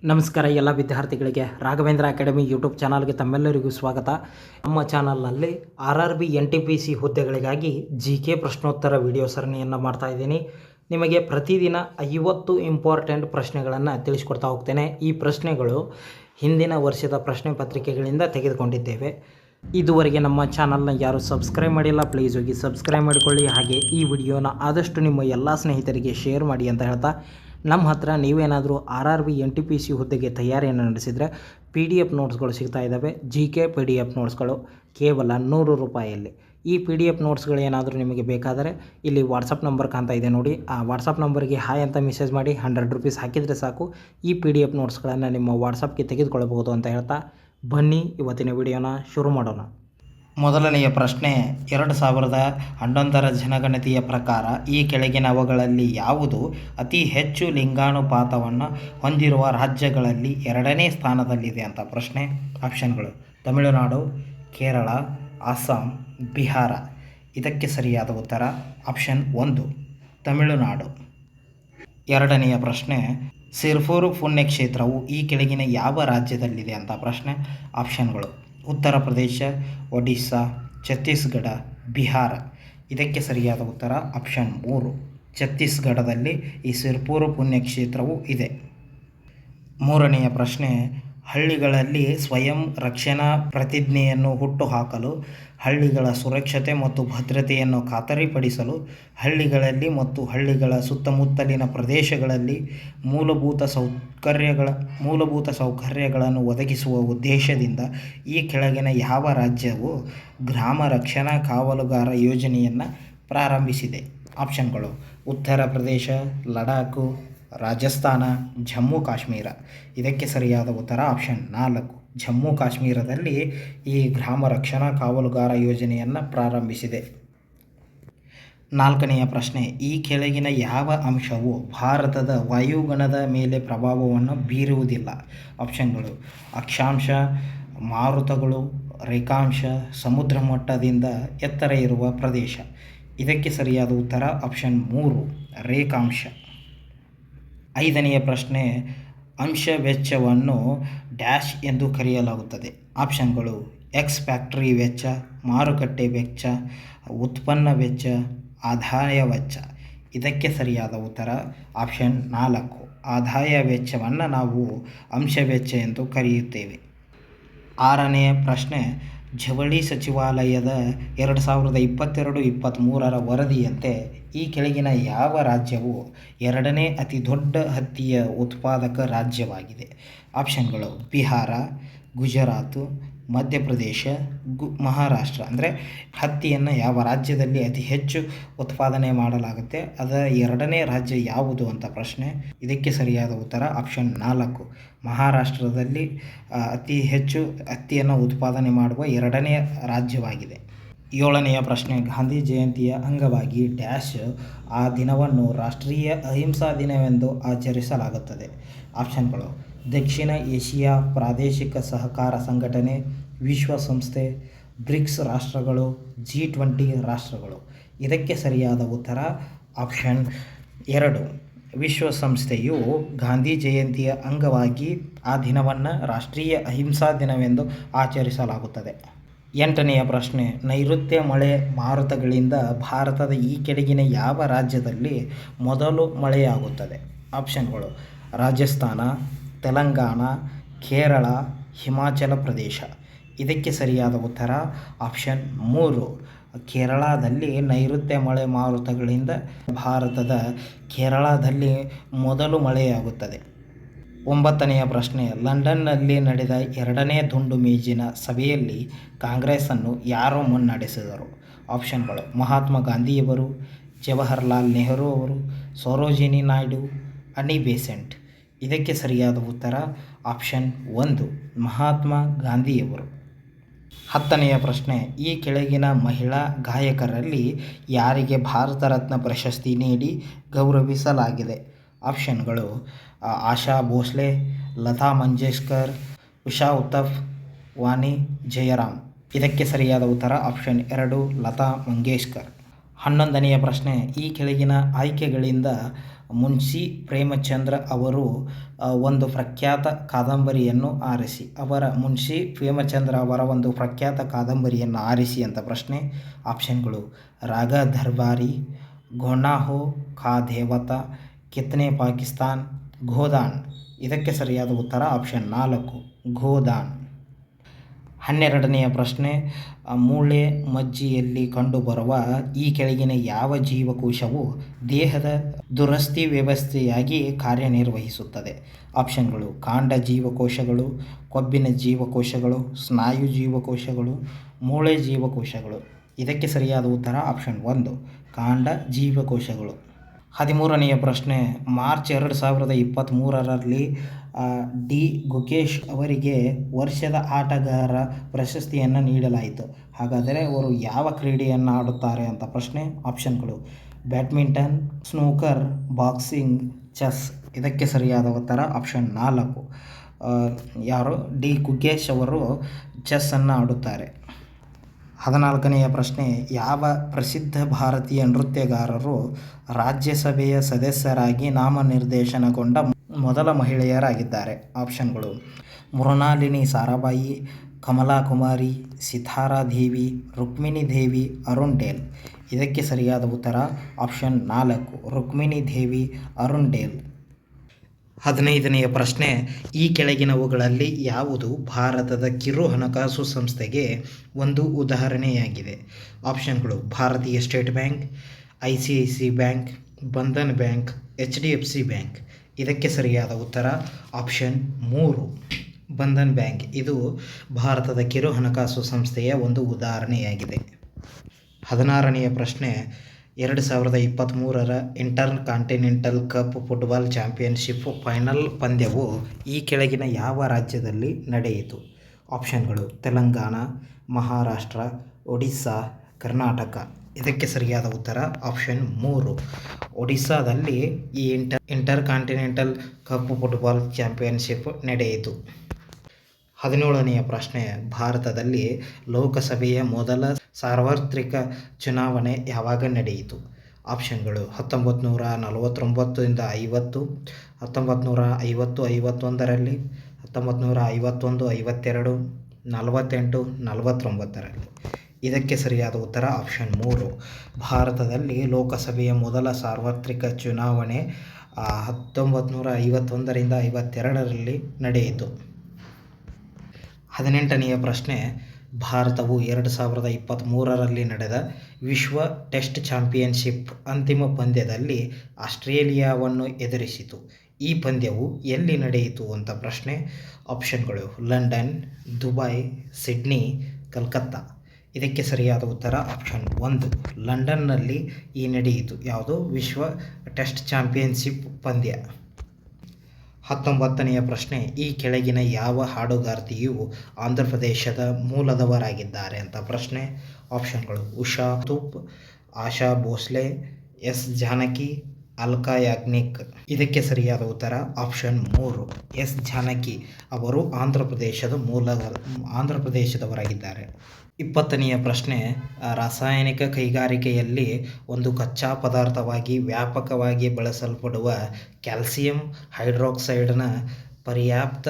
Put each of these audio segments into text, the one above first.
ನಮಸ್ಕಾರ ಎಲ್ಲ ವಿದ್ಯಾರ್ಥಿಗಳಿಗೆ ರಾಘವೇಂದ್ರ ಅಕಾಡೆಮಿ ಯೂಟ್ಯೂಬ್ ಚಾನಲ್ಗೆ ತಮ್ಮೆಲ್ಲರಿಗೂ ಸ್ವಾಗತ. ನಮ್ಮ ಚಾನಲ್ನಲ್ಲಿ RRB NTPC ಹುದ್ದೆಗಳಿಗಾಗಿ GK ಪ್ರಶ್ನೋತ್ತರ ವಿಡಿಯೋ ಸರಣಿಯನ್ನು ಮಾಡ್ತಾ ಇದ್ದೀನಿ. ನಿಮಗೆ ಪ್ರತಿದಿನ 50 ಇಂಪಾರ್ಟೆಂಟ್ ಪ್ರಶ್ನೆಗಳನ್ನು ತಿಳಿಸ್ಕೊಡ್ತಾ ಹೋಗ್ತೇನೆ. ಈ ಪ್ರಶ್ನೆಗಳು ಹಿಂದಿನ ವರ್ಷದ ಪ್ರಶ್ನೆ ಪತ್ರಿಕೆಗಳಿಂದ ತೆಗೆದುಕೊಂಡಿದ್ದೇವೆ. ಇದುವರೆಗೆ ನಮ್ಮ ಚಾನಲ್ನ ಯಾರು ಸಬ್ಸ್ಕ್ರೈಬ್ ಮಾಡಿಲ್ಲ, ಪ್ಲೀಸ್ ಹೋಗಿ ಸಬ್ಸ್ಕ್ರೈಬ್ ಮಾಡಿಕೊಳ್ಳಿ. ಹಾಗೆ ಈ ವಿಡಿಯೋನ ಆದಷ್ಟು ನಿಮ್ಮ ಎಲ್ಲ ಸ್ನೇಹಿತರಿಗೆ ಶೇರ್ ಮಾಡಿ ಅಂತ ಹೇಳ್ತಾ, ನಮ್ಮ ಹತ್ರ ನೀವೇನಾದರೂ RRB NTPC ಹುದ್ದೆಗೆ ತಯಾರಿಯನ್ನು ನಡೆಸಿದರೆ PDF ನೋಟ್ಸ್ಗಳು ಸಿಗ್ತಾ ಇದ್ದಾವೆ. GK PDF ನೋಟ್ಸ್ಗಳು ಕೇವಲ 100 ರೂಪಾಯಿಯಲ್ಲಿ. ಈ PDF ನೋಟ್ಸ್ಗಳು ಏನಾದರೂ ನಿಮಗೆ ಬೇಕಾದರೆ ಇಲ್ಲಿ ವಾಟ್ಸಪ್ ನಂಬರ್ ಕಾಣ್ತಾ ಇದೆ ನೋಡಿ, ಆ ವಾಟ್ಸಪ್ ನಂಬರ್ಗೆ ಹಾಯ್ ಅಂತ ಮೆಸೇಜ್ ಮಾಡಿ 100 ರೂಪೀಸ್ ಹಾಕಿದರೆ ಸಾಕು, ಈ PDF ನೋಟ್ಸ್ಗಳನ್ನು ನಿಮ್ಮ ವಾಟ್ಸಪ್ಗೆ ತೆಗೆದುಕೊಳ್ಳಬಹುದು ಅಂತ ಹೇಳ್ತಾ, ಬನ್ನಿ ಇವತ್ತಿನ ವಿಡಿಯೋನ ಶುರು ಮಾಡೋಣ. ಮೊದಲನೆಯ ಪ್ರಶ್ನೆ, 2011ರ ಜನಗಣತಿಯ ಪ್ರಕಾರ ಈ ಕೆಳಗಿನವುಗಳಲ್ಲಿ ಯಾವುದು ಅತಿ ಹೆಚ್ಚು ಲಿಂಗಾನುಪಾತವನ್ನು ಹೊಂದಿರುವ ರಾಜ್ಯಗಳಲ್ಲಿ 2ನೇ ಸ್ಥಾನದಲ್ಲಿದೆ ಅಂತ ಪ್ರಶ್ನೆ. ಆಪ್ಷನ್ಗಳು: ತಮಿಳುನಾಡು, ಕೇರಳ, ಅಸ್ಸಾಂ, ಬಿಹಾರ. ಇದಕ್ಕೆ ಸರಿಯಾದ ಉತ್ತರ ಆಪ್ಷನ್ 1 ತಮಿಳುನಾಡು. ಎರಡನೆಯ ಪ್ರಶ್ನೆ, ಸಿರ್ಪುರ್ ಪುಣ್ಯಕ್ಷೇತ್ರವು ಈ ಕೆಳಗಿನ ಯಾವ ರಾಜ್ಯದಲ್ಲಿದೆ ಅಂತ ಪ್ರಶ್ನೆ. ಆಪ್ಷನ್ಗಳು: ಉತ್ತರ ಪ್ರದೇಶ, ಒಡಿಸ್ಸಾ, ಛತ್ತೀಸ್ಗಢ, ಬಿಹಾರ. ಇದಕ್ಕೆ ಸರಿಯಾದ ಉತ್ತರ ಆಪ್ಷನ್ 3 ಛತ್ತೀಸ್ಗಢದಲ್ಲಿ ಈ ಸಿರ್ಪುರ್ ಪುಣ್ಯಕ್ಷೇತ್ರವು ಇದೆ. ಮೂರನೆಯ ಪ್ರಶ್ನೆ, ಹಳ್ಳಿಗಳಲ್ಲಿ ಸ್ವಯಂ ರಕ್ಷಣಾ ಪ್ರತಿಜ್ಞೆಯನ್ನು ಹುಟ್ಟುಹಾಕಲು, ಹಳ್ಳಿಗಳ ಸುರಕ್ಷತೆ ಮತ್ತು ಭದ್ರತೆಯನ್ನು ಖಾತರಿಪಡಿಸಲು, ಹಳ್ಳಿಗಳಲ್ಲಿ ಮತ್ತು ಹಳ್ಳಿಗಳ ಸುತ್ತಮುತ್ತಲಿನ ಪ್ರದೇಶಗಳಲ್ಲಿ ಮೂಲಭೂತ ಸೌಕರ್ಯಗಳನ್ನು ಒದಗಿಸುವ ಉದ್ದೇಶದಿಂದ ಈ ಕೆಳಗಿನ ಯಾವ ರಾಜ್ಯವು ಗ್ರಾಮ ರಕ್ಷಣಾ ಕಾವಲುಗಾರ ಯೋಜನೆಯನ್ನು ಪ್ರಾರಂಭಿಸಿದೆ? ಆಪ್ಷನ್ಗಳು: ಉತ್ತರ ಪ್ರದೇಶ, ಲಡಾಖ್, ರಾಜಸ್ಥಾನ, ಜಮ್ಮು ಕಾಶ್ಮೀರ. ಇದಕ್ಕೆ ಸರಿಯಾದ ಉತ್ತರ ಆಪ್ಷನ್ 4 ಜಮ್ಮು ಕಾಶ್ಮೀರದಲ್ಲಿ ಈ ಗ್ರಾಮ ರಕ್ಷಣಾ ಕಾವಲುಗಾರ ಯೋಜನೆಯನ್ನು ಪ್ರಾರಂಭಿಸಿದೆ. ನಾಲ್ಕನೆಯ ಪ್ರಶ್ನೆ, ಈ ಕೆಳಗಿನ ಯಾವ ಅಂಶವು ಭಾರತದ ವಾಯುಗುಣದ ಮೇಲೆ ಪ್ರಭಾವವನ್ನು ಬೀರುವುದಿಲ್ಲ? ಆಪ್ಷನ್ಗಳು: ಅಕ್ಷಾಂಶ, ಮಾರುತಗಳು, ರೇಖಾಂಶ, ಸಮುದ್ರ ಮಟ್ಟದಿಂದ ಎತ್ತರ ಇರುವ ಪ್ರದೇಶ. ಇದಕ್ಕೆ ಸರಿಯಾದ ಉತ್ತರ ಆಪ್ಷನ್ 3 ರೇಖಾಂಶ. ಐದನೆಯ ಪ್ರಶ್ನೆ, ಅಂಶ ವೆಚ್ಚವನ್ನು ಡ್ಯಾಶ್ ಎಂದು ಕರೆಯಲಾಗುತ್ತದೆ? ಆಪ್ಷನ್ಗಳು: ಎಕ್ಸ್ ಫ್ಯಾಕ್ಟರಿ ವೆಚ್ಚ, ಮಾರುಕಟ್ಟೆ ವೆಚ್ಚ, ಉತ್ಪನ್ನ ವೆಚ್ಚ, ಆದಾಯ ವೆಚ್ಚ. ಇದಕ್ಕೆ ಸರಿಯಾದ ಉತ್ತರ ಆಪ್ಷನ್ 4 ಆದಾಯ ವೆಚ್ಚವನ್ನು ನಾವು ಅಂಶ ವೆಚ್ಚ ಎಂದು ಕರೆಯುತ್ತೇವೆ. ಆರನೆಯ ಪ್ರಶ್ನೆ, ಜವಳಿ ಸಚಿವಾಲಯದ 2022-23ರ ವರದಿಯಂತೆ ಈ ಕೆಳಗಿನ ಯಾವ ರಾಜ್ಯವು 2ನೇ ಅತಿ ದೊಡ್ಡ ಹತ್ತಿಯ ಉತ್ಪಾದಕ ರಾಜ್ಯವಾಗಿದೆ? ಆಪ್ಷನ್ಗಳು: ಬಿಹಾರ, ಗುಜರಾತ್, ಮಧ್ಯಪ್ರದೇಶ, ಮಹಾರಾಷ್ಟ್ರ. ಅಂದರೆ ಹತ್ತಿಯನ್ನು ಯಾವ ರಾಜ್ಯದಲ್ಲಿ ಅತಿ ಹೆಚ್ಚು ಉತ್ಪಾದನೆ ಮಾಡಲಾಗುತ್ತೆ, ಅದರ 2ನೇ ರಾಜ್ಯ ಯಾವುದು ಅಂತ ಪ್ರಶ್ನೆ. ಇದಕ್ಕೆ ಸರಿಯಾದ ಉತ್ತರ ಆಪ್ಷನ್ 4 ಮಹಾರಾಷ್ಟ್ರದಲ್ಲಿ ಅತಿ ಹೆಚ್ಚು ಹತ್ತಿಯನ್ನು ಉತ್ಪಾದನೆ ಮಾಡುವ 2ನೇ ರಾಜ್ಯವಾಗಿದೆ. ಏಳನೆಯ ಪ್ರಶ್ನೆ, ಗಾಂಧಿ ಜಯಂತಿಯ ಅಂಗವಾಗಿ ಡ್ಯಾಶ್ ಆ ದಿನವನ್ನು ರಾಷ್ಟ್ರೀಯ ಅಹಿಂಸಾ ದಿನವೆಂದು ಆಚರಿಸಲಾಗುತ್ತದೆ? ಆಪ್ಷನ್ಗಳು: ದಕ್ಷಿಣ ಏಷಿಯಾ ಪ್ರಾದೇಶಿಕ ಸಹಕಾರ ಸಂಘಟನೆ, ವಿಶ್ವಸಂಸ್ಥೆ, ಬ್ರಿಕ್ಸ್ ರಾಷ್ಟ್ರಗಳು, G20 ರಾಷ್ಟ್ರಗಳು. ಇದಕ್ಕೆ ಸರಿಯಾದ ಉತ್ತರ ಆಪ್ಷನ್ 2 ವಿಶ್ವಸಂಸ್ಥೆಯು ಗಾಂಧಿ ಜಯಂತಿಯ ಅಂಗವಾಗಿ ಆ ದಿನವನ್ನು ರಾಷ್ಟ್ರೀಯ ಅಹಿಂಸಾ ದಿನವೆಂದು ಆಚರಿಸಲಾಗುತ್ತದೆ. ಎಂಟನೆಯ ಪ್ರಶ್ನೆ, ನೈಋತ್ಯ ಮಳೆ ಮಾರುತಗಳಿಂದ ಭಾರತದ ಈ ಕೆಳಗಿನ ಯಾವ ರಾಜ್ಯದಲ್ಲಿ ಮೊದಲು ಮಳೆಯಾಗುತ್ತದೆ? ಆಪ್ಷನ್ಗಳು: ರಾಜಸ್ಥಾನ, ತೆಲಂಗಾಣ, ಕೇರಳ, ಹಿಮಾಚಲ ಪ್ರದೇಶ. ಇದಕ್ಕೆ ಸರಿಯಾದ ಉತ್ತರ ಆಪ್ಷನ್ 3 ಕೇರಳದಲ್ಲಿ ನೈಋತ್ಯ ಮಳೆ ಮಾರುತಗಳಿಂದ ಭಾರತದ ಕೇರಳದಲ್ಲಿ ಮೊದಲು ಮಳೆಯಾಗುತ್ತದೆ. ಒಂಬತ್ತನೆಯ ಪ್ರಶ್ನೆ, ಲಂಡನ್ನಲ್ಲಿ ನಡೆದ 2ನೇ ದುಂಡು ಮೇಜಿನ ಸಭೆಯಲ್ಲಿ ಕಾಂಗ್ರೆಸ್ಸನ್ನು ಯಾರು ಮುನ್ನಡೆಸಿದರು? ಆಪ್ಷನ್ಗಳು: ಮಹಾತ್ಮ ಗಾಂಧಿಯವರು, ಜವಾಹರ್ಲಾಲ್ ನೆಹರು ಅವರು, ಸರೋಜಿನಿ ನಾಯ್ಡು, ಅನಿ ಬೆಸೆಂಟ್. ಇದಕ್ಕೆ ಸರಿಯಾದ ಉತ್ತರ ಆಪ್ಷನ್ 1 ಮಹಾತ್ಮ ಗಾಂಧಿಯವರು. ಹತ್ತನೆಯ ಪ್ರಶ್ನೆ, ಈ ಕೆಳಗಿನ ಮಹಿಳಾ ಗಾಯಕರಲ್ಲಿ ಯಾರಿಗೆ ಭಾರತ ರತ್ನ ಪ್ರಶಸ್ತಿ ನೀಡಿ ಗೌರವಿಸಲಾಗಿದೆ? ಆಪ್ಷನ್ಗಳು: ಆಶಾ ಭೋಸ್ಲೆ, ಲತಾ ಮಂಗೇಶ್ಕರ್, ಉಷಾ ಉತ್ತಪ್, ವಾಣಿ ಜಯರಾಮ್. ಇದಕ್ಕೆ ಸರಿಯಾದ ಉತ್ತರ ಆಪ್ಷನ್ 2 ಲತಾ ಮಂಗೇಶ್ಕರ್. 11ನೆಯ ಪ್ರಶ್ನೆ, ಈ ಕೆಳಗಿನ ಆಯ್ಕೆಗಳಿಂದ ಮುನ್ಷಿ ಪ್ರೇಮಚಂದ್ರ ಅವರು ಒಂದು ಪ್ರಖ್ಯಾತ ಕಾದಂಬರಿಯನ್ನು ಆರಿಸಿ. ಮುನ್ಷಿ ಪ್ರೇಮಚಂದ್ರ ಅವರ ಒಂದು ಪ್ರಖ್ಯಾತ ಕಾದಂಬರಿಯನ್ನು ಆರಿಸಿ ಅಂತ ಪ್ರಶ್ನೆ. ಆಪ್ಷನ್ಗಳು: ರಾಗ ದರ್ಬಾರಿ, ಗೋನಾ ಹೋ ಖಾ ದೇವತಾ, ಕಿತ್ನೆ ಪಾಕಿಸ್ತಾನ್, ಗೋದಾನ್. ಇದಕ್ಕೆ ಸರಿಯಾದ ಉತ್ತರ ಆಪ್ಷನ್ 4 ಗೋದಾನ್. 12ನೆಯ ಪ್ರಶ್ನೆ. ಮೂಳೆ ಮಜ್ಜೆಯಲ್ಲಿ ಕಂಡುಬರುವ ಈ ಕೆಳಗಿನ ಯಾವ ಜೀವಕೋಶವು ದೇಹದ ದುರಸ್ತಿ ವ್ಯವಸ್ಥೆಯಾಗಿ ಕಾರ್ಯನಿರ್ವಹಿಸುತ್ತದೆ? ಆಪ್ಷನ್ಗಳು: ಕಾಂಡ ಜೀವಕೋಶಗಳು, ಕೊಬ್ಬಿನ ಜೀವಕೋಶಗಳು, ಸ್ನಾಯು ಜೀವಕೋಶಗಳು, ಮೂಳೆ ಜೀವಕೋಶಗಳು. ಇದಕ್ಕೆ ಸರಿಯಾದ ಉತ್ತರ ಆಪ್ಷನ್ 1 ಕಾಂಡ ಜೀವಕೋಶಗಳು. 13ನೆಯ ಪ್ರಶ್ನೆ. March 2023ರಲ್ಲಿ D. ಗುಕೇಶ್ ಅವರಿಗೆ ವರ್ಷದ ಆಟಗಾರ ಪ್ರಶಸ್ತಿಯನ್ನು ನೀಡಲಾಯಿತು. ಹಾಗಾದರೆ ಅವರು ಯಾವ ಕ್ರೀಡೆಯನ್ನು ಆಡುತ್ತಾರೆ ಅಂತ ಪ್ರಶ್ನೆ. ಆಪ್ಷನ್ಗಳು: ಬ್ಯಾಡ್ಮಿಂಟನ್, ಸ್ನೂಕರ್, ಬಾಕ್ಸಿಂಗ್, ಚೆಸ್. ಇದಕ್ಕೆ ಸರಿಯಾದ ಉತ್ತರ ಆಪ್ಷನ್ 4 ಯಾರು ಡಿ. ಗುಕೇಶ್ ಅವರು ಚೆಸ್ಸನ್ನು ಆಡುತ್ತಾರೆ. 14ನೆಯ ಪ್ರಶ್ನೆ. ಯಾವ ಪ್ರಸಿದ್ಧ ಭಾರತೀಯ ನೃತ್ಯಗಾರರು ರಾಜ್ಯಸಭೆಯ ಸದಸ್ಯರಾಗಿ ನಾಮನಿರ್ದೇಶನಗೊಂಡ ಮೊದಲ ಮಹಿಳೆಯರಾಗಿದ್ದಾರೆ? ಆಪ್ಷನ್ಗಳು: ಮೃಣಾಲಿನಿ ಸಾರಾಭಾಯಿ, ಕಮಲಾ ಕುಮಾರಿ, ಸಿತಾರಾ ದೇವಿ, ರುಕ್ಮಿಣಿ ದೇವಿ, ಅರುಣ್ ಡೇಲ್. ಇದಕ್ಕೆ ಸರಿಯಾದ ಉತ್ತರ ಆಪ್ಷನ್ 4 ರುಕ್ಮಿಣಿ ದೇವಿ, ಅರುಣ್ ಡೇಲ್. 15ನೆಯ ಪ್ರಶ್ನೆ. ಈ ಕೆಳಗಿನವುಗಳಲ್ಲಿ ಯಾವುದು ಭಾರತದ ಕಿರು ಹಣಕಾಸು ಸಂಸ್ಥೆಗೆ ಒಂದು ಉದಾಹರಣೆಯಾಗಿದೆ? ಆಪ್ಷನ್ಗಳು: ಭಾರತೀಯ state bank, ICICI bank, Bandhan bank, HDFC bank. ಇದಕ್ಕೆ ಸರಿಯಾದ ಉತ್ತರ ಆಪ್ಷನ್ 3 ಬಂಧನ್ ಬ್ಯಾಂಕ್. ಇದು ಭಾರತದ ಕಿರು ಹಣಕಾಸು ಸಂಸ್ಥೆಯ ಒಂದು ಉದಾಹರಣೆಯಾಗಿದೆ. 16ನೆಯ ಪ್ರಶ್ನೆ. 2023ರ intercontinental cup football championship final ಪಂದ್ಯವು ಈ ಕೆಳಗಿನ ಯಾವ ರಾಜ್ಯದಲ್ಲಿ ನಡೆಯಿತು? ಆಪ್ಷನ್ಗಳು: ತೆಲಂಗಾಣ, ಮಹಾರಾಷ್ಟ್ರ, ಒಡಿಸ್ಸಾ, ಕರ್ನಾಟಕ. ಇದಕ್ಕೆ ಸರಿಯಾದ ಉತ್ತರ ಆಪ್ಷನ್ 3 ಒಡಿಸ್ಸಾದಲ್ಲಿ ಈ inter continental cup football championship ನಡೆಯಿತು. 17ನೆಯ ಪ್ರಶ್ನೆ. ಭಾರತದಲ್ಲಿ ಲೋಕಸಭೆಯ ಮೊದಲ ಸಾರ್ವತ್ರಿಕ ಚುನಾವಣೆ ಯಾವಾಗ ನಡೆಯಿತು? ಆಪ್ಷನ್ಗಳು: 1949-50, 1950-51ರಲ್ಲಿ, 1951-52, 48-49ರಲ್ಲಿ. ಇದಕ್ಕೆ ಸರಿಯಾದ ಉತ್ತರ ಆಪ್ಷನ್ 3 ಭಾರತದಲ್ಲಿ ಲೋಕಸಭೆಯ ಮೊದಲ ಸಾರ್ವತ್ರಿಕ ಚುನಾವಣೆ 1951-52ರಲ್ಲಿ ನಡೆಯಿತು. 18ನೆಯ ಪ್ರಶ್ನೆ. ಭಾರತವು 2023ರಲ್ಲಿ ನಡೆದ ವಿಶ್ವ ಟೆಸ್ಟ್ ಚಾಂಪಿಯನ್ಶಿಪ್ ಅಂತಿಮ ಪಂದ್ಯದಲ್ಲಿ ಆಸ್ಟ್ರೇಲಿಯಾವನ್ನು ಎದುರಿಸಿತು. ಈ ಪಂದ್ಯವು ಎಲ್ಲಿ ನಡೆಯಿತು ಅಂತ ಪ್ರಶ್ನೆ. ಆಪ್ಷನ್ಗಳು: ಲಂಡನ್, ದುಬೈ, ಸಿಡ್ನಿ, ಕಲ್ಕತ್ತಾ. ಇದಕ್ಕೆ ಸರಿಯಾದ ಉತ್ತರ ಆಪ್ಷನ್ 1 ಲಂಡನ್ನಲ್ಲಿ ಈ ನಡೆಯಿತು. ಯಾವುದು ವಿಶ್ವ ಟೆಸ್ಟ್ ಚಾಂಪಿಯನ್ಶಿಪ್ ಪಂದ್ಯ. 19ನೆಯ ಪ್ರಶ್ನೆ. ಈ ಕೆಳಗಿನ ಯಾವ ಹಾಡುಗಾರ್ತಿಯು ಆಂಧ್ರಪ್ರದೇಶದ ಮೂಲದವರಾಗಿದ್ದಾರೆ ಅಂತ ಪ್ರಶ್ನೆ. ಆಪ್ಷನ್ಗಳು: ಉಷಾ ತೂಪ್, ಆಶಾ ಭೋಸ್ಲೆ, ಎಸ್ ಜಾನಕಿ, ಅಲ್ಕಾ ಯಾಗ್ನಿಕ್. ಇದಕ್ಕೆ ಸರಿಯಾದ ಉತ್ತರ ಆಪ್ಷನ್ 3 ಎಸ್ ಜಾನಕಿ ಅವರು ಆಂಧ್ರಪ್ರದೇಶದವರಾಗಿದ್ದಾರೆ. 20ನೆಯ ಪ್ರಶ್ನೆ. ರಾಸಾಯನಿಕ ಕೈಗಾರಿಕೆಯಲ್ಲಿ ಒಂದು ಕಚ್ಚಾ ಪದಾರ್ಥವಾಗಿ ವ್ಯಾಪಕವಾಗಿ ಬಳಸಲ್ಪಡುವ ಕ್ಯಾಲ್ಸಿಯಂ ಹೈಡ್ರಾಕ್ಸೈಡ್ನ ಪರ್ಯಾಪ್ತ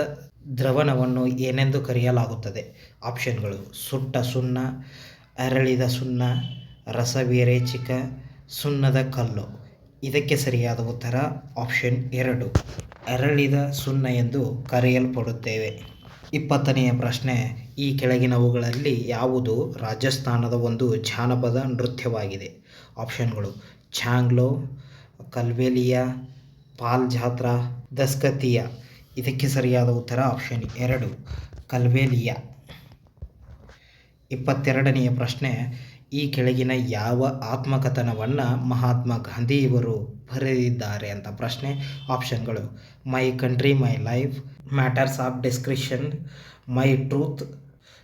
ದ್ರವಣವನ್ನು ಏನೆಂದು ಕರೆಯಲಾಗುತ್ತದೆ? ಆಪ್ಷನ್ಗಳು: ಸುಟ್ಟ ಸುಣ್ಣ, ಅರಳಿದ ಸುಣ್ಣ, ರಸವಿರೇಚಕ, ಸುಣ್ಣದ ಕಲ್ಲು. ಇದಕ್ಕೆ ಸರಿಯಾದ ಉತ್ತರ ಆಪ್ಷನ್ 2 ಅರಳಿದ ಸುಣ್ಣ ಎಂದು ಕರೆಯಲ್ಪಡುತ್ತೇವೆ. 20ನೆಯ ಪ್ರಶ್ನೆ. ಈ ಕೆಳಗಿನವುಗಳಲ್ಲಿ ಯಾವುದು ರಾಜಸ್ಥಾನದ ಒಂದು ಜಾನಪದ ನೃತ್ಯವಾಗಿದೆ? ಆಪ್ಷನ್ಗಳು: ಛಾಂಗ್ಲೋ, ಕಲ್ಬೇಲಿಯಾ, ಪಾಲ್ ಜಾತ್ರಾ, ದಸ್ಕತಿಯಾ. ಇದಕ್ಕೆ ಸರಿಯಾದ ಉತ್ತರ ಆಪ್ಷನ್ 2 ಕಲ್ಬೇಲಿಯಾ. 22ನೆಯ ಪ್ರಶ್ನೆ. ಈ ಕೆಳಗಿನ ಯಾವ ಆತ್ಮಕಥನವನ್ನು ಮಹಾತ್ಮ ಗಾಂಧಿಯವರು ಬರೆದಿದ್ದಾರೆ ಅಂತ ಪ್ರಶ್ನೆ. ಆಪ್ಷನ್ಗಳು: my country my life, matters of discretion, my truth,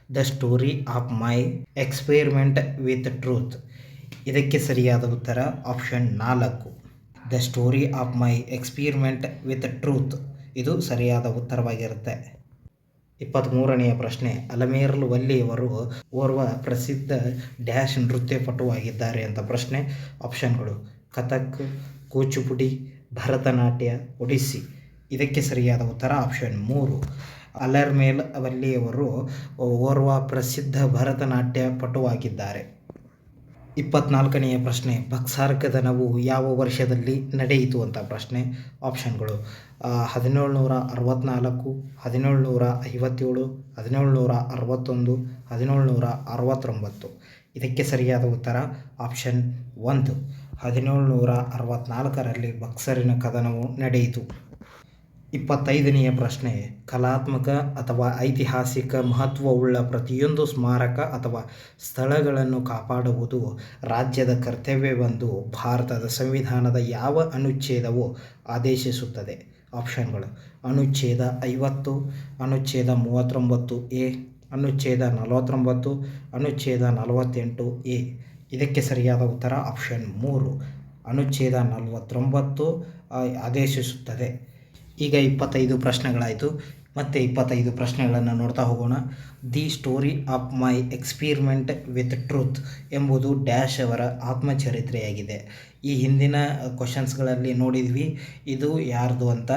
the story of my experiment with truth. ಇದಕ್ಕೆ ಸರಿಯಾದ ಉತ್ತರ option 4 the story of my experiment with truth. ಇದು ಸರಿಯಾದ ಉತ್ತರವಾಗಿರುತ್ತೆ. 23ನೆಯ ಪ್ರಶ್ನೆ. ಅಲಮೇಲು ವಲ್ಲಿಯವರು ಓರ್ವ ಪ್ರಸಿದ್ಧ ನೃತ್ಯಪಟುವಾಗಿದ್ದಾರೆ ಅಂತ ಪ್ರಶ್ನೆ. ಆಪ್ಷನ್ಗಳು: ಕಥಕ್, ಕೂಚಿಪುಡಿ, ಭರತನಾಟ್ಯ, ಒಡಿಸ್ಸಿ. ಇದಕ್ಕೆ ಸರಿಯಾದ ಉತ್ತರ ಆಪ್ಷನ್ 3. ಅಲರ್ಮೇಲ್ ವಲ್ಲಿಯವರು ಓರ್ವ ಪ್ರಸಿದ್ಧ ಭರತನಾಟ್ಯ ಪಟುವಾಗಿದ್ದಾರೆ. 24ನೆಯ ಪ್ರಶ್ನೆ, ಬಕ್ಸಾರ್ ಕದನವು ಯಾವ ವರ್ಷದಲ್ಲಿ ನಡೆಯಿತು ಅಂತ ಪ್ರಶ್ನೆ. ಆಪ್ಷನ್ಗಳು 1764, 1757, 1761, 1769. ಇದಕ್ಕೆ ಸರಿಯಾದ ಉತ್ತರ ಆಪ್ಷನ್ 1. 1764ರಲ್ಲಿ ಬಕ್ಸರಿನ ಕದನವು ನಡೆಯಿತು. 25ನೆಯ ಪ್ರಶ್ನೆ, ಕಲಾತ್ಮಕ ಅಥವಾ ಐತಿಹಾಸಿಕ ಮಹತ್ವವುಳ್ಳ ಪ್ರತಿಯೊಂದು ಸ್ಮಾರಕ ಅಥವಾ ಸ್ಥಳಗಳನ್ನು ಕಾಪಾಡುವುದು ರಾಜ್ಯದ ಕರ್ತವ್ಯವೆಂದು ಭಾರತದ ಸಂವಿಧಾನದ ಯಾವ ಅನುಚ್ಛೇದವು ಆದೇಶಿಸುತ್ತದೆ? ಆಪ್ಷನ್ಗಳು ಅನುಚ್ಛೇದ 50, ಅನುಚ್ಛೇದ 39A, ಅನುಚ್ಛೇದ 49, ಅನುಚ್ಛೇದ 48A. ಇದಕ್ಕೆ ಸರಿಯಾದ ಉತ್ತರ ಆಪ್ಷನ್ 3. ಅನುಚ್ಛೇದ 49 ಆದೇಶಿಸುತ್ತದೆ. ಈಗ 25 ಪ್ರಶ್ನೆಗಳಾಯಿತು. ಮತ್ತು 25 ಪ್ರಶ್ನೆಗಳನ್ನು ನೋಡ್ತಾ ಹೋಗೋಣ. The story of my experiment with truth ಎಂಬುದು ಡ್ಯಾಶ್ ಅವರ ಆತ್ಮಚರಿತ್ರೆಯಾಗಿದೆ. ಈ ಹಿಂದಿನ ಕ್ವಶನ್ಸ್ಗಳಲ್ಲಿ ನೋಡಿದ್ವಿ ಇದು ಯಾರ್ದು ಅಂತ.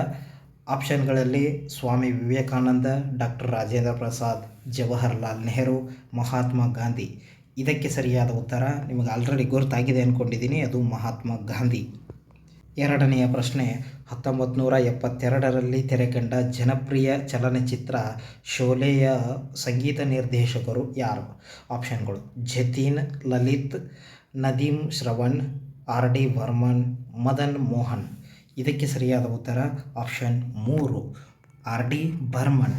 ಆಪ್ಷನ್ಗಳಲ್ಲಿ ಸ್ವಾಮಿ ವಿವೇಕಾನಂದ, ಡಾಕ್ಟರ್ ರಾಜೇಂದ್ರ ಪ್ರಸಾದ್, ಜವಾಹರ್ಲಾಲ್ ನೆಹರು, ಮಹಾತ್ಮ ಗಾಂಧಿ. ಇದಕ್ಕೆ ಸರಿಯಾದ ಉತ್ತರ ನಿಮಗೆ ಆಲ್ರೆಡಿ ಗೊತ್ತಾಗಿದೆ ಅಂದ್ಕೊಂಡಿದ್ದೀನಿ, ಅದು ಮಹಾತ್ಮ ಗಾಂಧಿ. 2ನೆಯ ಪ್ರಶ್ನೆ, 1972ರಲ್ಲಿ ತೆರೆಕಂಡ ಜನಪ್ರಿಯ ಚಲನಚಿತ್ರ ಶೋಲೆಯ ಸಂಗೀತ ನಿರ್ದೇಶಕರು ಯಾರು? ಆಪ್ಷನ್ಗಳು ಜತೀನ್, ಲಲಿತ್, ನದೀಮ್ ಶ್ರವಣ್, R.D. ಬರ್ಮನ್, ಮದನ್ ಮೋಹನ್. ಇದಕ್ಕೆ ಸರಿಯಾದ ಉತ್ತರ ಆಪ್ಷನ್ 3. R.D. ಬರ್ಮನ್.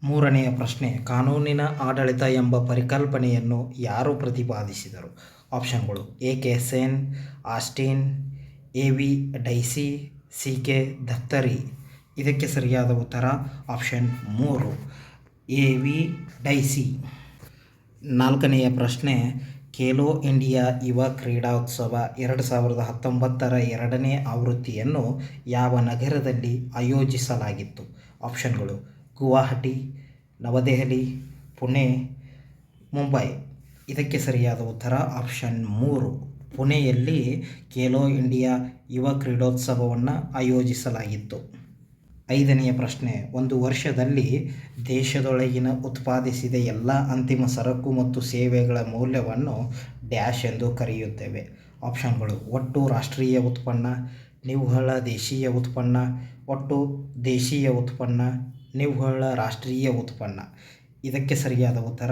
3ನೆಯ ಪ್ರಶ್ನೆ, ಕಾನೂನಿನ ಆಡಳಿತ ಎಂಬ ಪರಿಕಲ್ಪನೆಯನ್ನು ಯಾರು ಪ್ರತಿಪಾದಿಸಿದರು? ಆಪ್ಷನ್ಗಳು A.K. Sen, Austin, A.V. Daisy, C.K. ದಫ್ತರಿ. ಇದಕ್ಕೆ ಸರಿಯಾದ ಉತ್ತರ ಆಪ್ಷನ್ 3. A.V. ಡೈಸಿ. 4ನೆಯ ಪ್ರಶ್ನೆ, ಖೇಲೋ ಇಂಡಿಯಾ ಯುವ ಕ್ರೀಡೋತ್ಸವ 2019ರ 2ನೇ ಆವೃತ್ತಿಯನ್ನು ಯಾವ ನಗರದಲ್ಲಿ ಆಯೋಜಿಸಲಾಗಿತ್ತು? ಆಪ್ಷನ್ಗಳು ಗುವಾಹಟಿ, ನವದೆಹಲಿ, ಪುಣೆ, ಮುಂಬೈ. ಇದಕ್ಕೆ ಸರಿಯಾದ ಉತ್ತರ ಆಪ್ಷನ್ 3. ಪುಣೆಯಲ್ಲಿ ಖೇಲೋ ಇಂಡಿಯಾ ಯುವ ಕ್ರೀಡೋತ್ಸವವನ್ನು ಆಯೋಜಿಸಲಾಗಿತ್ತು. 5ನೆಯ ಪ್ರಶ್ನೆ, ಒಂದು ವರ್ಷದಲ್ಲಿ ದೇಶದೊಳಗಿನ ಉತ್ಪಾದಿಸಿದ ಎಲ್ಲ ಅಂತಿಮ ಸರಕು ಮತ್ತು ಸೇವೆಗಳ ಮೌಲ್ಯವನ್ನು ಡ್ಯಾಶ್ ಎಂದು ಕರೆಯುತ್ತೇವೆ. ಆಪ್ಷನ್ಗಳು ಒಟ್ಟು ರಾಷ್ಟ್ರೀಯ ಉತ್ಪನ್ನ, ನಿವ್ವಳ ದೇಶೀಯ ಉತ್ಪನ್ನ, ಒಟ್ಟು ದೇಶೀಯ ಉತ್ಪನ್ನ, ನಿವ್ವಳ ರಾಷ್ಟ್ರೀಯ ಉತ್ಪನ್ನ. ಇದಕ್ಕೆ ಸರಿಯಾದ ಉತ್ತರ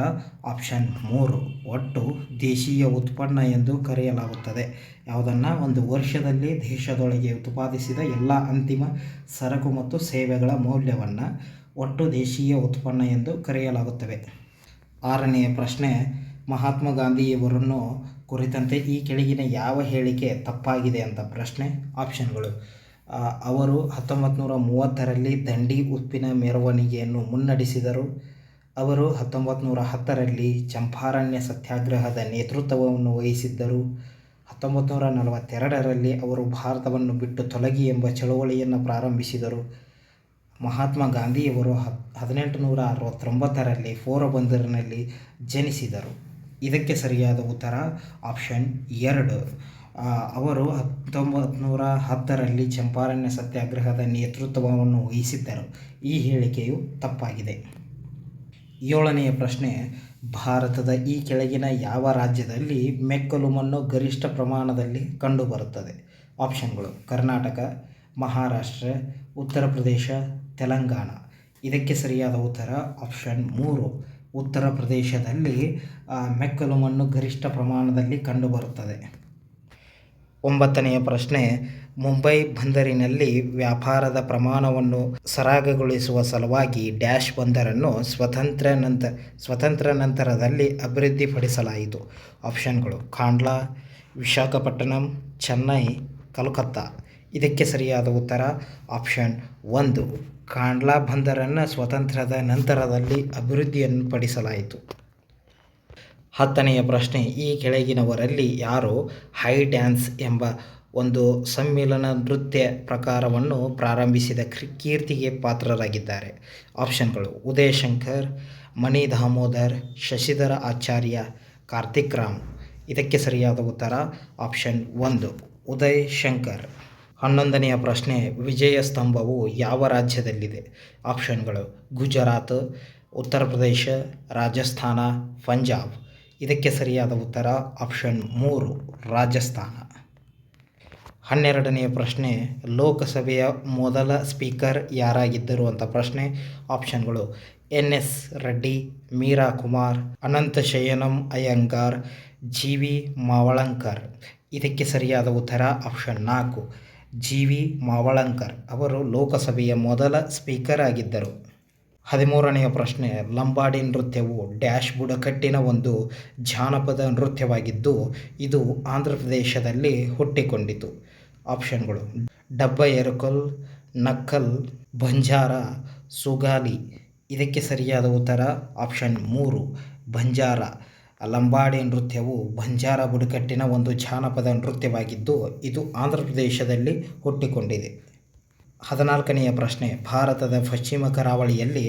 ಆಪ್ಷನ್ 3. ಒಟ್ಟು ದೇಶೀಯ ಉತ್ಪನ್ನ ಎಂದು ಕರೆಯಲಾಗುತ್ತದೆ. ಯಾವುದನ್ನು? ಒಂದು ವರ್ಷದಲ್ಲಿ ದೇಶದೊಳಗೆ ಉತ್ಪಾದಿಸಿದ ಎಲ್ಲ ಅಂತಿಮ ಸರಕು ಮತ್ತು ಸೇವೆಗಳ ಮೌಲ್ಯವನ್ನು ಒಟ್ಟು ದೇಶೀಯ ಉತ್ಪನ್ನ ಎಂದು ಕರೆಯಲಾಗುತ್ತವೆ. 6ನೆಯ ಪ್ರಶ್ನೆ, ಮಹಾತ್ಮ ಗಾಂಧಿಯವರನ್ನು ಕುರಿತಂತೆ ಈ ಕೆಳಗಿನ ಯಾವ ಹೇಳಿಕೆ ತಪ್ಪಾಗಿದೆ ಅಂತ ಪ್ರಶ್ನೆ. ಆಪ್ಷನ್ಗಳು ಅವರು 1930ರಲ್ಲಿ ದಂಡಿ ಉಪ್ಪಿನ ಮೆರವಣಿಗೆಯನ್ನು ಮುನ್ನಡೆಸಿದರು. ಅವರು 1910ರಲ್ಲಿ ಚಂಪಾರಣ್ಯ ಸತ್ಯಾಗ್ರಹದ ನೇತೃತ್ವವನ್ನು ವಹಿಸಿದ್ದರು. 1942ರಲ್ಲಿ ಅವರು ಭಾರತವನ್ನು ಬಿಟ್ಟು ತೊಲಗಿ ಎಂಬ ಚಳವಳಿಯನ್ನು ಪ್ರಾರಂಭಿಸಿದರು. ಮಹಾತ್ಮ ಗಾಂಧಿಯವರು 1869ರಲ್ಲಿ ಪೋರಬಂದರಿನಲ್ಲಿ ಜನಿಸಿದರು. ಇದಕ್ಕೆ ಸರಿಯಾದ ಉತ್ತರ ಆಪ್ಷನ್ 2. ಅವರು 1910ರಲ್ಲಿ ಚಂಪಾರಣ್ಯ ಸತ್ಯಾಗ್ರಹದ ನೇತೃತ್ವವನ್ನು ವಹಿಸಿದ್ದರು. ಈ ಹೇಳಿಕೆಯು ತಪ್ಪಾಗಿದೆ. 7ನೆಯ ಪ್ರಶ್ನೆ, ಭಾರತದ ಈ ಕೆಳಗಿನ ಯಾವ ರಾಜ್ಯದಲ್ಲಿ ಮೆಕ್ಕಲು ಗರಿಷ್ಠ ಪ್ರಮಾಣದಲ್ಲಿ ಕಂಡುಬರುತ್ತದೆ? ಆಪ್ಷನ್ಗಳು ಕರ್ನಾಟಕ, ಮಹಾರಾಷ್ಟ್ರ, ಉತ್ತರ ಪ್ರದೇಶ, ತೆಲಂಗಾಣ. ಇದಕ್ಕೆ ಸರಿಯಾದ ಉತ್ತರ ಆಪ್ಷನ್ 3. ಉತ್ತರ ಪ್ರದೇಶದಲ್ಲಿ ಮೆಕ್ಕಲು ಗರಿಷ್ಠ ಪ್ರಮಾಣದಲ್ಲಿ ಕಂಡುಬರುತ್ತದೆ. 9ನೆಯ ಪ್ರಶ್ನೆ, ಮುಂಬೈ ಬಂದರಿನಲ್ಲಿ ವ್ಯಾಪಾರದ ಪ್ರಮಾಣವನ್ನು ಸರಾಗಗೊಳಿಸುವ ಸಲುವಾಗಿ ಡ್ಯಾಶ್ ಬಂದರನ್ನು ಸ್ವತಂತ್ರ ನಂತರದಲ್ಲಿ ಅಭಿವೃದ್ಧಿಪಡಿಸಲಾಯಿತು. ಆಪ್ಷನ್ಗಳು ಕಾಂಡ್ಲಾ, ವಿಶಾಖಪಟ್ಟಣಂ, ಚೆನ್ನೈ, ಕಲ್ಕತ್ತಾ. ಇದಕ್ಕೆ ಸರಿಯಾದ ಉತ್ತರ ಆಪ್ಷನ್ 1. ಕಾಂಡ್ಲಾ ಬಂದರನ್ನು ಸ್ವತಂತ್ರದ ನಂತರದಲ್ಲಿ ಅಭಿವೃದ್ಧಿಯನ್ನು ಪಡಿಸಲಾಯಿತು. 10ನೆಯ ಪ್ರಶ್ನೆ, ಈ ಕೆಳಗಿನವರಲ್ಲಿ ಯಾರು ಹೈ ಡ್ಯಾನ್ಸ್ ಎಂಬ ಒಂದು ಸಮ್ಮಿಲನ ನೃತ್ಯ ಪ್ರಕಾರವನ್ನು ಪ್ರಾರಂಭಿಸಿದ ಕೀರ್ತಿಗೆ ಪಾತ್ರರಾಗಿದ್ದಾರೆ? ಆಪ್ಷನ್ಗಳು ಉದಯ್ ಶಂಕರ್, ಮಣಿ ದಾಮೋದರ್, ಶಶಿಧರ ಆಚಾರ್ಯ, ಕಾರ್ತಿಕ್ ರಾಮ್. ಇದಕ್ಕೆ ಸರಿಯಾದ ಉತ್ತರ ಆಪ್ಷನ್ 1. ಉದಯ್ ಶಂಕರ್. 11ನೆಯ ಪ್ರಶ್ನೆ, ವಿಜಯ ಸ್ತಂಭವು ಯಾವ ರಾಜ್ಯದಲ್ಲಿದೆ? ಆಪ್ಷನ್ಗಳು ಗುಜರಾತ್, ಉತ್ತರ ಪ್ರದೇಶ, ರಾಜಸ್ಥಾನ, ಪಂಜಾಬ್. ಇದಕ್ಕೆ ಸರಿಯಾದ ಉತ್ತರ ಆಪ್ಷನ್ 3 ರಾಜಸ್ಥಾನ. 12ನೆಯ ಪ್ರಶ್ನೆ, ಲೋಕಸಭೆಯ ಮೊದಲ ಸ್ಪೀಕರ್ ಯಾರಾಗಿದ್ದರು ಅಂತ ಪ್ರಶ್ನೆ. ಆಪ್ಷನ್ಗಳು NS ರೆಡ್ಡಿ, ಮೀರಾ ಕುಮಾರ್, ಅನಂತಶಯನಂ ಅಯ್ಯಂಗಾರ್, GV ಮಾವಳಂಕರ್. ಇದಕ್ಕೆ ಸರಿಯಾದ ಉತ್ತರ ಆಪ್ಷನ್ 4 GV ಮಾವಳಂಕರ್ ಅವರು ಲೋಕಸಭೆಯ ಮೊದಲ ಸ್ಪೀಕರ್ ಆಗಿದ್ದರು. 13ನೆಯ ಪ್ರಶ್ನೆ, ಲಂಬಾಡಿ ನೃತ್ಯವು ಡ್ಯಾಶ್ ಬುಡಕಟ್ಟಿನ ಒಂದು ಜಾನಪದ ನೃತ್ಯವಾಗಿದ್ದು ಇದು ಆಂಧ್ರ ಪ್ರದೇಶದಲ್ಲಿ ಹುಟ್ಟಿಕೊಂಡಿತು. ಆಪ್ಷನ್ಗಳು ಡಬ್ಬ ಎರುಕಲ್, ನಕ್ಕಲ್, ಬಂಜಾರ, ಸುಗಾಲಿ. ಇದಕ್ಕೆ ಸರಿಯಾದ ಉತ್ತರ ಆಪ್ಷನ್ 3 ಬಂಜಾರ. ಲಂಬಾಡಿ ನೃತ್ಯವು ಬಂಜಾರ ಬುಡಕಟ್ಟಿನ ಒಂದು ಜಾನಪದ ನೃತ್ಯವಾಗಿದ್ದು ಇದು ಆಂಧ್ರ ಪ್ರದೇಶದಲ್ಲಿ ಹುಟ್ಟಿಕೊಂಡಿದೆ. 14ನೆಯ ಪ್ರಶ್ನೆ, ಭಾರತದ ಪಶ್ಚಿಮ ಕರಾವಳಿಯಲ್ಲಿ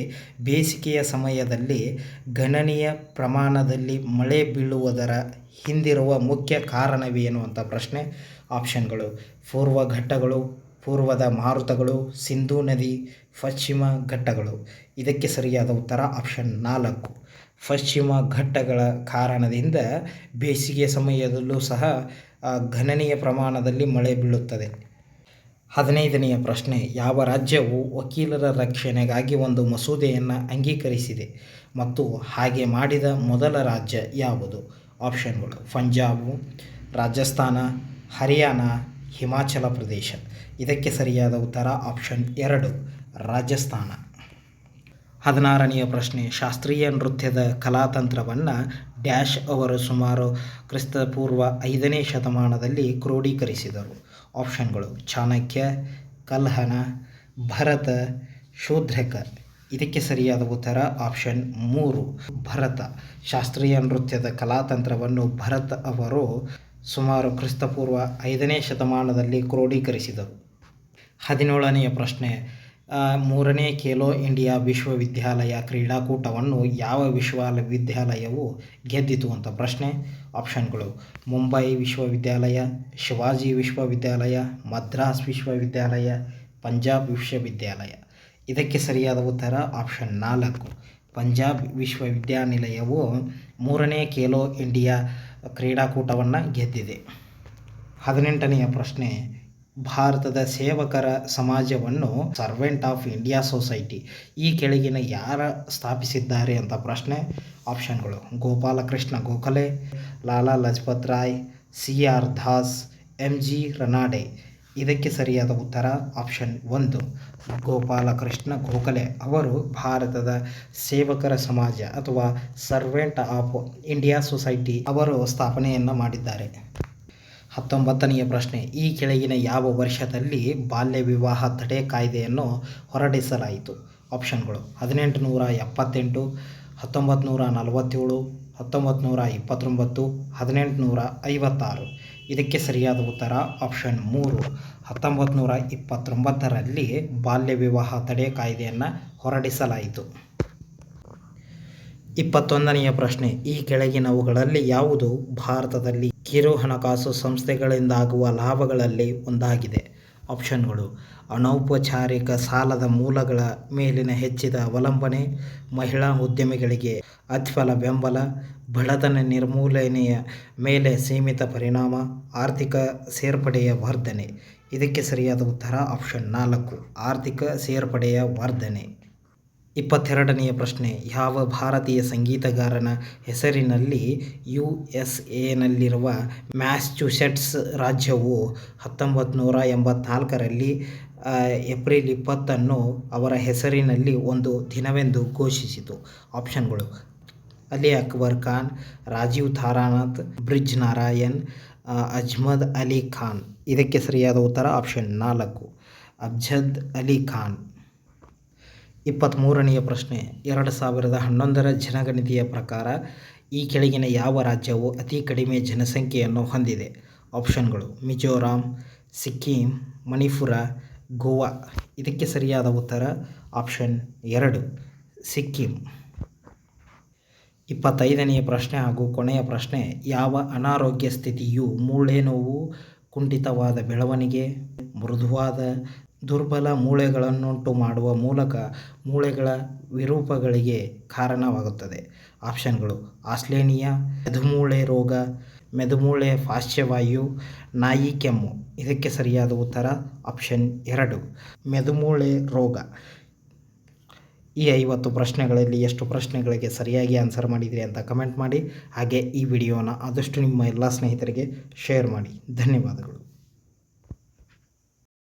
ಬೇಸಿಗೆಯ ಸಮಯದಲ್ಲಿ ಗಣನೀಯ ಪ್ರಮಾಣದಲ್ಲಿ ಮಳೆ ಬೀಳುವುದರ ಹಿಂದಿರುವ ಮುಖ್ಯ ಕಾರಣವೇನು ಅಂತ ಪ್ರಶ್ನೆ. ಆಪ್ಷನ್ಗಳು ಪೂರ್ವ ಘಟ್ಟಗಳು, ಪೂರ್ವದ ಮಾರುತಗಳು, ಸಿಂಧೂ ನದಿ, ಪಶ್ಚಿಮ ಘಟ್ಟಗಳು. ಇದಕ್ಕೆ ಸರಿಯಾದ ಉತ್ತರ ಆಪ್ಷನ್ 4 ಪಶ್ಚಿಮ ಘಟ್ಟಗಳ ಕಾರಣದಿಂದ ಬೇಸಿಗೆ ಸಮಯದಲ್ಲೂ ಸಹ ಗಣನೀಯ ಪ್ರಮಾಣದಲ್ಲಿ ಮಳೆ ಬೀಳುತ್ತದೆ. 15ನೆಯ ಪ್ರಶ್ನೆ, ಯಾವ ರಾಜ್ಯವು ವಕೀಲರ ರಕ್ಷಣೆಗಾಗಿ ಒಂದು ಮಸೂದೆಯನ್ನು ಅಂಗೀಕರಿಸಿದೆ ಮತ್ತು ಹಾಗೆ ಮಾಡಿದ ಮೊದಲ ರಾಜ್ಯ ಯಾವುದು? ಆಪ್ಷನ್ಗಳು ಪಂಜಾಬ್, ರಾಜಸ್ಥಾನ, ಹರಿಯಾಣ, ಹಿಮಾಚಲ ಪ್ರದೇಶ. ಇದಕ್ಕೆ ಸರಿಯಾದ ಉತ್ತರ ಆಪ್ಷನ್ 2 ರಾಜಸ್ಥಾನ. 16ನೆಯ ಪ್ರಶ್ನೆ, ಶಾಸ್ತ್ರೀಯ ನೃತ್ಯದ ಕಲಾತಂತ್ರವನ್ನು ಡ್ಯಾಶ್ ಅವರು ಸುಮಾರು ಕ್ರಿಸ್ತಪೂರ್ವ 5ನೇ ಶತಮಾನದಲ್ಲಿ ಕ್ರೋಢೀಕರಿಸಿದರು. ಆಪ್ಷನ್ಗಳು ಚಾಣಕ್ಯ, ಕಲ್ಹಣ, ಭರತ, ಶೂದ್ರಕ. ಇದಕ್ಕೆ ಸರಿಯಾದ ಉತ್ತರ ಆಪ್ಷನ್ 3 ಭರತ. ಶಾಸ್ತ್ರೀಯ ನೃತ್ಯದ ಕಲಾತಂತ್ರವನ್ನು ಭರತ ಅವರು ಸುಮಾರು ಕ್ರಿಸ್ತಪೂರ್ವ 5ನೇ ಶತಮಾನದಲ್ಲಿ ಕ್ರೋಢೀಕರಿಸಿದರು. 17ನೆಯ ಪ್ರಶ್ನೆ, 3ನೇ ಖೇಲೋ ಇಂಡಿಯಾ ವಿಶ್ವವಿದ್ಯಾಲಯ ಕ್ರೀಡಾಕೂಟವನ್ನು ಯಾವ ವಿಶ್ವವಿದ್ಯಾಲಯವು ಗೆದ್ದಿತು ಅಂತ ಪ್ರಶ್ನೆ. ಆಪ್ಷನ್ಗಳು ಮುಂಬೈ ವಿಶ್ವವಿದ್ಯಾಲಯ, ಶಿವಾಜಿ ವಿಶ್ವವಿದ್ಯಾಲಯ, ಮದ್ರಾಸ್ ವಿಶ್ವವಿದ್ಯಾಲಯ, ಪಂಜಾಬ್ ವಿಶ್ವವಿದ್ಯಾಲಯ. ಇದಕ್ಕೆ ಸರಿಯಾದ ಉತ್ತರ ಆಪ್ಷನ್ 4 ಪಂಜಾಬ್ ವಿಶ್ವವಿದ್ಯಾನಿಲಯವು 3ನೇ ಖೇಲೋ ಇಂಡಿಯಾ ಕ್ರೀಡಾಕೂಟವನ್ನು ಗೆದ್ದಿದೆ. 18ನೆಯ ಪ್ರಶ್ನೆ, ಭಾರತದ ಸೇವಕರ ಸಮಾಜವನ್ನು ಸರ್ವೆಂಟ್ ಆಫ್ ಇಂಡಿಯಾ ಸೊಸೈಟಿ ಈ ಕೆಳಗಿನ ಯಾರು ಸ್ಥಾಪಿಸಿದ್ದಾರೆ ಅಂತ ಪ್ರಶ್ನೆ. ಆಪ್ಷನ್ಗಳು ಗೋಪಾಲಕೃಷ್ಣ ಗೋಖಲೆ, ಲಾಲಾ ಲಜಪತ್ ರಾಯ್, CR ದಾಸ್, MG ರನಾಡೆ. ಇದಕ್ಕೆ ಸರಿಯಾದ ಉತ್ತರ ಆಪ್ಷನ್ 1 ಗೋಪಾಲಕೃಷ್ಣ ಗೋಖಲೆ ಅವರು ಭಾರತದ ಸೇವಕರ ಸಮಾಜ ಅಥವಾ ಸರ್ವೆಂಟ್ ಆಫ್ ಇಂಡಿಯಾ ಸೊಸೈಟಿ ಅವರು ಸ್ಥಾಪನೆಯನ್ನು ಮಾಡಿದ್ದಾರೆ. 19ನೆಯ ಪ್ರಶ್ನೆ, ಈ ಕೆಳಗಿನ ಯಾವ ವರ್ಷದಲ್ಲಿ ಬಾಲ್ಯ ವಿವಾಹ ತಡೆ ಕಾಯ್ದೆಯನ್ನು ಹೊರಡಿಸಲಾಯಿತು? ಆಪ್ಷನ್ಗಳು 1878, 1947, 1929, 1856. ಇದಕ್ಕೆ ಸರಿಯಾದ ಉತ್ತರ ಆಪ್ಷನ್ 3 1929ರಲ್ಲಿ ಬಾಲ್ಯ ವಿವಾಹ ತಡೆ ಕಾಯ್ದೆಯನ್ನು ಹೊರಡಿಸಲಾಯಿತು. 21ನೆಯ ಪ್ರಶ್ನೆ, ಈ ಕೆಳಗಿನವುಗಳಲ್ಲಿ ಯಾವುದು ಭಾರತದಲ್ಲಿ ಕಿರು ಹಣಕಾಸು ಸಂಸ್ಥೆಗಳಿಂದಾಗುವ ಲಾಭಗಳಲ್ಲಿ ಒಂದಾಗಿದೆ? ಆಪ್ಷನ್ಗಳು ಅನೌಪಚಾರಿಕ ಸಾಲದ ಮೂಲಗಳ ಮೇಲಿನ ಹೆಚ್ಚಿದ ಅವಲಂಬನೆ, ಮಹಿಳಾ ಉದ್ಯಮಿಗಳಿಗೆ ಅತಿಫಲ ಬೆಂಬಲ, ಬಡತನ ನಿರ್ಮೂಲನೆಯ ಮೇಲೆ ಸೀಮಿತ ಪರಿಣಾಮ, ಆರ್ಥಿಕ ಸೇರ್ಪಡೆಯ ವರ್ಧನೆ. ಇದಕ್ಕೆ ಸರಿಯಾದ ಉತ್ತರ ಆಪ್ಷನ್ 4 ಆರ್ಥಿಕ ಸೇರ್ಪಡೆಯ ವರ್ಧನೆ. 22ನೆಯ ಪ್ರಶ್ನೆ, ಯಾವ ಭಾರತೀಯ ಸಂಗೀತಗಾರನ ಹೆಸರಿನಲ್ಲಿ USAನಲ್ಲಿರುವ ಮ್ಯಾಸಚೂಸೆಟ್ಸ್ ರಾಜ್ಯವು 1984ರಲ್ಲಿ ಏಪ್ರಿಲ್ 20 ಅವರ ಹೆಸರಿನಲ್ಲಿ ಒಂದು ದಿನವೆಂದು ಘೋಷಿಸಿತು? ಆಪ್ಷನ್ಗಳು ಅಲಿ ಅಕ್ಬರ್ ಖಾನ್, ರಾಜೀವ್ ತಾರಾನಾಥ್, ಬ್ರಿಜ್ ನಾರಾಯಣ್, ಅಜ್ಮದ್ ಅಲಿ ಖಾನ್. ಇದಕ್ಕೆ ಸರಿಯಾದ ಉತ್ತರ ಆಪ್ಷನ್ 4 ಅಬ್ಜದ್ ಅಲಿ ಖಾನ್. 23ನೆಯ ಪ್ರಶ್ನೆ, 2011ರ ಜನಗಣತಿಯ ಪ್ರಕಾರ ಈ ಕೆಳಗಿನ ಯಾವ ರಾಜ್ಯವು ಅತಿ ಕಡಿಮೆ ಜನಸಂಖ್ಯೆಯನ್ನು ಹೊಂದಿದೆ? ಆಪ್ಷನ್ಗಳು ಮಿಜೋರಾಂ, ಸಿಕ್ಕಿಂ, ಮಣಿಪುರ, ಗೋವಾ. ಇದಕ್ಕೆ ಸರಿಯಾದ ಉತ್ತರ ಆಪ್ಷನ್ 2 ಸಿಕ್ಕಿಂ. 25ನೆಯ ಪ್ರಶ್ನೆ ಹಾಗೂ ಕೊನೆಯ ಪ್ರಶ್ನೆ, ಯಾವ ಅನಾರೋಗ್ಯ ಸ್ಥಿತಿಯು ಮೂಳೆ ನೋವು, ಕುಂಠಿತವಾದ ಬೆಳವಣಿಗೆ, ಮೃದುವಾದ ದುರ್ಬಲ ಮೂಳೆಗಳನ್ನುಂಟು ಮಾಡುವ ಮೂಲಕ ಮೂಳೆಗಳ ವಿರೂಪಗಳಿಗೆ ಕಾರಣವಾಗುತ್ತದೆ. ಆಪ್ಷನ್ಗಳು: ಆಸ್ಲೇನಿಯಾ, ಮೆದುಮೂಳೆ ರೋಗ, ಮೆದುಮೂಳೆ ಪಾರ್ಶ್ವವಾಯು, ನಾಯಿ ಕೆಮ್ಮು. ಇದಕ್ಕೆ ಸರಿಯಾದ ಉತ್ತರ ಆಪ್ಷನ್ 2, ಮೆದುಮೂಳೆ ರೋಗ. ಈ 50 ಪ್ರಶ್ನೆಗಳಲ್ಲಿ ಎಷ್ಟು ಪ್ರಶ್ನೆಗಳಿಗೆ ಸರಿಯಾಗಿ ಆನ್ಸರ್ ಮಾಡಿದಿರಿ ಅಂತ ಕಮೆಂಟ್ ಮಾಡಿ. ಹಾಗೆ ಈ ವಿಡಿಯೋನ ಆದಷ್ಟು ನಿಮ್ಮ ಎಲ್ಲ ಸ್ನೇಹಿತರಿಗೆ ಶೇರ್ ಮಾಡಿ. ಧನ್ಯವಾದಗಳು.